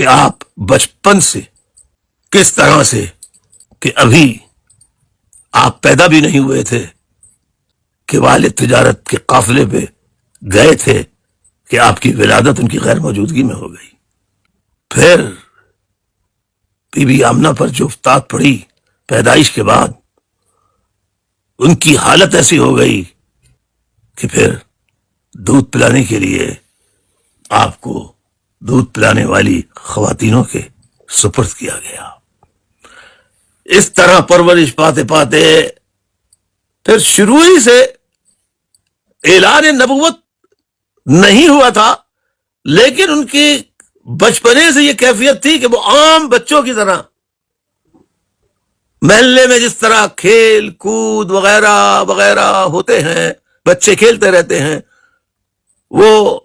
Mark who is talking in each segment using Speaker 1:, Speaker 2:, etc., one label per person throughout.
Speaker 1: کہ آپ بچپن سے کس طرح سے کہ ابھی آپ پیدا بھی نہیں ہوئے تھے کہ والد تجارت کے قافلے پہ گئے تھے کہ آپ کی ولادت ان کی غیر موجودگی میں ہو گئی. پھر بی بی آمنہ پر جو افتاد پڑی پیدائش کے بعد، ان کی حالت ایسی ہو گئی کہ پھر دودھ پلانے کے لیے آپ کو دودھ پلانے والی خواتینوں کے سپرد کیا گیا. اس طرح پرورش پاتے پاتے پھر شروع ہی سے اعلان نبوت نہیں ہوا تھا، لیکن ان کی بچپنے سے یہ کیفیت تھی کہ وہ عام بچوں کی طرح محلے میں جس طرح کھیل کود وغیرہ وغیرہ ہوتے ہیں، بچے کھیلتے رہتے ہیں، وہ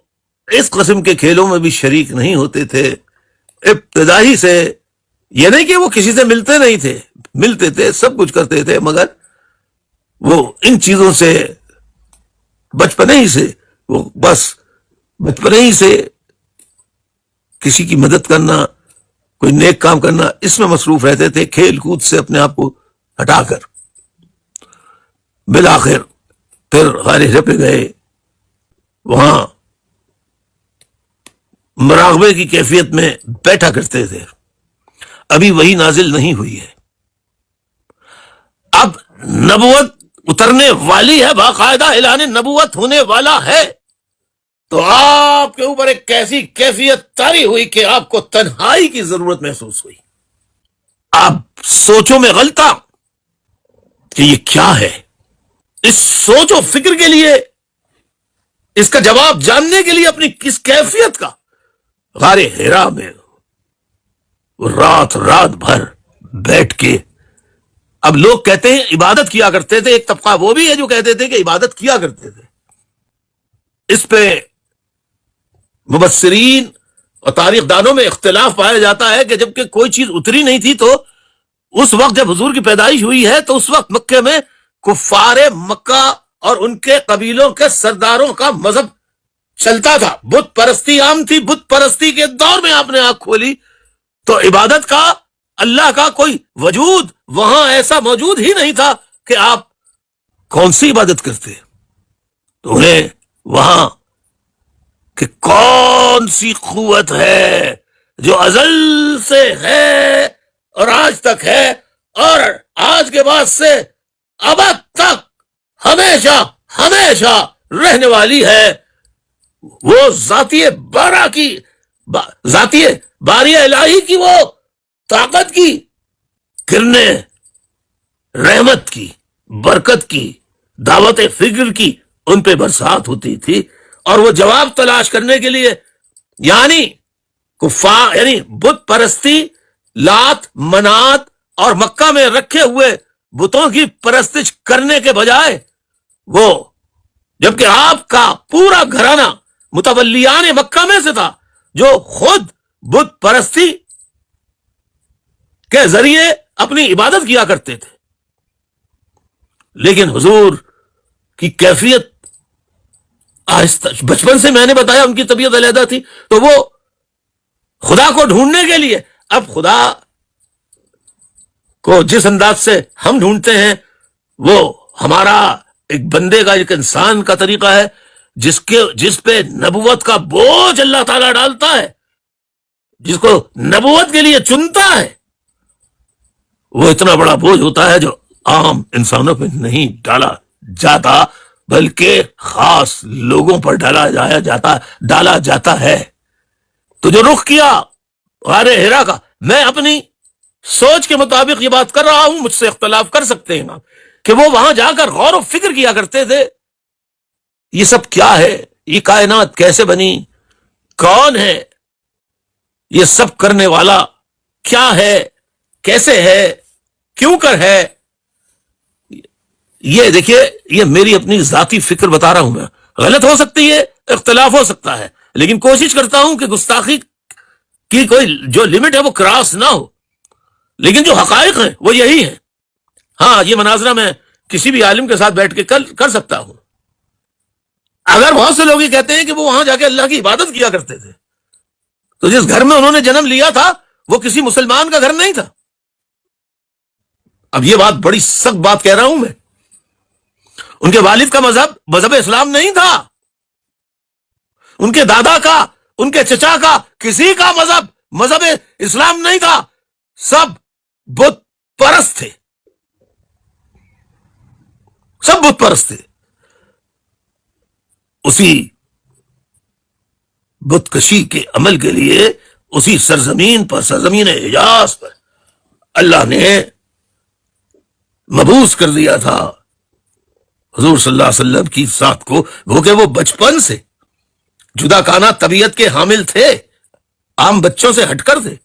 Speaker 1: اس قسم کے کھیلوں میں بھی شریک نہیں ہوتے تھے. ابتدائی سے یہ نہیں کہ وہ کسی سے ملتے نہیں تھے، ملتے تھے، سب کچھ کرتے تھے، مگر وہ ان چیزوں سے بچپنے ہی سے وہ بس بچپنے ہی سے کسی کی مدد کرنا، کوئی نیک کام کرنا، اس میں مصروف رہتے تھے، کھیل کود سے اپنے آپ کو ہٹا کر. بالآخر پھر غار ہرا پہ گئے، وہاں مراقبے کی کیفیت میں بیٹھا کرتے تھے. ابھی وہی نازل نہیں ہوئی ہے، اب نبوت اترنے والی ہے، باقاعدہ اعلان نبوت ہونے والا ہے. تو آپ کے اوپر ایک کیسی کیفیت طاری ہوئی کہ آپ کو تنہائی کی ضرورت محسوس ہوئی. آپ سوچوں میں غلطہ کہ یہ کیا ہے. اس سوچ و فکر کے لیے، اس کا جواب جاننے کے لیے اپنی کس کیفیت کا غار ہرا میں رات بھر بیٹھ کے. اب لوگ کہتے ہیں عبادت کیا کرتے تھے، ایک طبقہ وہ بھی ہے جو کہتے تھے کہ عبادت کیا کرتے تھے. اس پہ مبصرین اور تاریخ دانوں میں اختلاف پایا جاتا ہے کہ جبکہ کوئی چیز اتری نہیں تھی تو اس وقت جب حضور کی پیدائش ہوئی ہے تو اس وقت مکے میں کفار مکہ اور ان کے قبیلوں کے سرداروں کا مذہب چلتا تھا، بت پرستی عام تھی. بت پرستی کے دور میں آپ نے آنکھ کھولی تو عبادت کا، اللہ کا کوئی وجود وہاں ایسا موجود ہی نہیں تھا کہ آپ کون سی عبادت کرتے. تو انہیں وہاں کہ کون سی قوت ہے جو ازل سے ہے اور آج تک ہے اور آج کے بعد سے ابد تک ہمیشہ ہمیشہ رہنے والی ہے، وہ ذاتی باری الہی کی وہ طاقت کی کرنے، رحمت کی، برکت کی، دعوت فکر کی ان پہ برسات ہوتی تھی. اور وہ جواب تلاش کرنے کے لیے یعنی بت پرستی، لات منات اور مکہ میں رکھے ہوئے بتوں کی پرستش کرنے کے بجائے، وہ جبکہ آپ کا پورا گھرانہ متولیان مکہ میں سے تھا جو خود بت پرستی کے ذریعے اپنی عبادت کیا کرتے تھے. لیکن حضور کی کیفیت آہستہ، بچپن سے میں نے بتایا ان کی طبیعت علیحدہ تھی، تو وہ خدا کو ڈھونڈنے کے لیے، اب خدا کو جس انداز سے ہم ڈھونڈتے ہیں وہ ہمارا ایک بندے کا، ایک انسان کا طریقہ ہے جس پہ نبوت کا بوجھ اللہ تعالیٰ ڈالتا ہے، جس کو نبوت کے لیے چنتا ہے، وہ اتنا بڑا بوجھ ہوتا ہے جو عام انسانوں پہ نہیں ڈالا جاتا بلکہ خاص لوگوں پر ڈالا جاتا ہے. تو جو رخ کیا غار ہرا کا، میں اپنی سوچ کے مطابق یہ بات کر رہا ہوں، مجھ سے اختلاف کر سکتے ہیں کہ وہ وہاں جا کر غور و فکر کیا کرتے تھے یہ سب کیا ہے، یہ کائنات کیسے بنی، کون ہے یہ سب کرنے والا، کیا ہے، کیسے ہے، کیوں کر ہے. یہ دیکھیے، یہ میری اپنی ذاتی فکر بتا رہا ہوں، میں غلط ہو سکتی ہے، اختلاف ہو سکتا ہے، لیکن کوشش کرتا ہوں کہ گستاخی کی کوئی جو لمٹ ہے وہ کراس نہ ہو. لیکن جو حقائق ہیں وہ یہی ہیں. ہاں، یہ مناظرہ میں کسی بھی عالم کے ساتھ بیٹھ کے کر سکتا ہوں. اگر بہت سے لوگ یہ کہتے ہیں کہ وہ وہاں جا کے اللہ کی عبادت کیا کرتے تھے، تو جس گھر میں انہوں نے جنم لیا تھا وہ کسی مسلمان کا گھر نہیں تھا. اب یہ بات بڑی سخت بات کہہ رہا ہوں میں. ان کے والد کا مذہب اسلام نہیں تھا. ان کے دادا کا، ان کے چچا کا، کسی کا مذہب اسلام نہیں تھا. سب بت پرست تھے. سب بت پرست تھے. اسی بت کشی کے عمل کے لیے اسی سرزمین حجاز پر اللہ نے مبعوث کر دیا تھا حضور صلی اللہ علیہ وسلم کی ذات کو. وہ کہ وہ بچپن سے جدا کانہ طبیعت کے حامل تھے، عام بچوں سے ہٹ کر تھے.